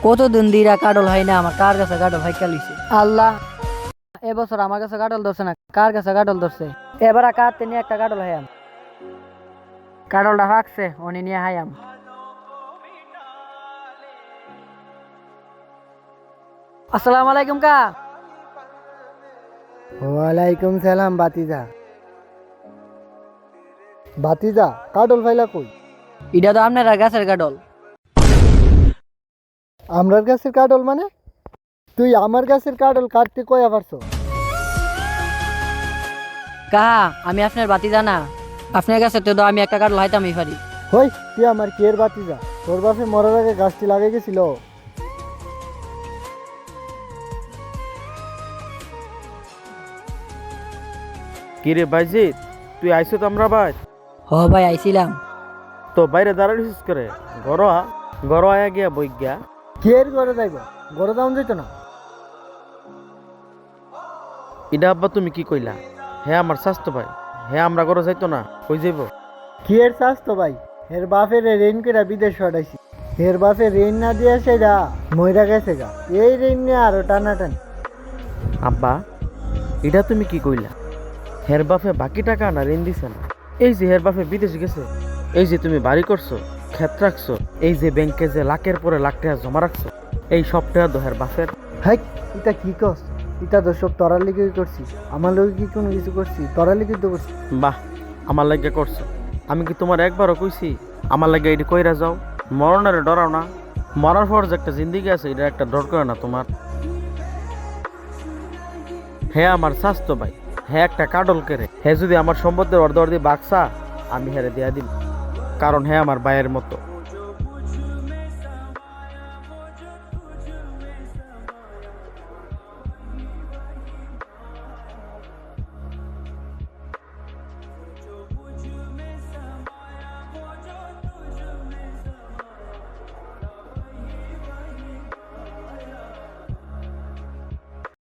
কতদিন দিরা কাডল হয় না, আমার কার কাছে কাডল হয় কালিছে আল্লাহ। এবছর আমার কাছে কাডল ধরছে না, কার কাছে কাডল ধরছে? এবার কাটতে নিয়ে একটা কাডল হায়াম, কাডলটা ফাঁকছে উনি নিয়ে হায়াম। আসসালামু আলাইকুম কা। ওয়ালাইকুম সালাম বাতিজা। বাতিজা কাডল ফাইলা কই? এটা তো আপনার গাছের কাডল। আমরার গাছের কাডল মানে? তুই আমার গাছের কাডল কাটতে কয়া পারছো? কাহা আমি আপনার বাতি জানা, আপনার কাছে তো আমি একটা কাডল হাইতামই পারি। হই তুই আমার কের বাতিজা? তোর বাপে মরার আগে গাছটি লাগাই গেছিল। কিরে বাইজিৎ, তুই আইসো তো আমরা ভাই? হ ভাই আইছিলাম। তো বাইরে দাঁড়াইছিস করে? ঘর আয়া গিয়া বই গিয়া। কের ঘরে যাইব? ঘরে যাওন যেত না। ইডা আব্বা তুমি কি কইলা? হ্যাঁ আমার স্বাস্থ্য ভাই, হ্যাঁ আমরা ঘরে যাইতো না, কই যাইব? কের চাস তো ভাই? এর বাপের রেন কেরা বিদেশ হটাইছি। এর বাপে রেন না দিয়ে সেটা মইরা গেছে গা। এই রেন নিয়ে আরো টানাটানি। আব্বা এটা তুমি কি কইলা? হের বাপে বাকি টাকা না ঋণ দিছে না? এই যে হের বাপে বিদেশ গেছে, এই যে তুমি বাড়ি করছো, ক্ষেত রাখছো, এই যে ব্যাংকে যে লাখের পরে লাখ টাকা জমা রাখছো, এই সব টাকা তো হের বাপের। হাই এটা কি কস? এটা তো সব তরার লিগেই করছি। আমার লোক কি কোনো কিছু করছি? তরার লিগে তো করছি। বাহ, আমার লাগে করছো। আমি কি তোমার একবারও কইছি আমার লাগে এটি কইরা যাও? মরণের ডরাও না? মরার পর যে একটা জিন্দিগি আছে, এটা একটা ডর করে না তোমার? হ্যাঁ আমার স্বাস্থ্য ভাই, হ্যাঁ একটা কাডল কেড়ে, হ্যাঁ যদি আমার সম্পদের অর্ধ অর্ধি বাক্সা আমি হেরে দিয়া দিই, কারণ হ্যাঁ আমার ভাইয়ের মতো।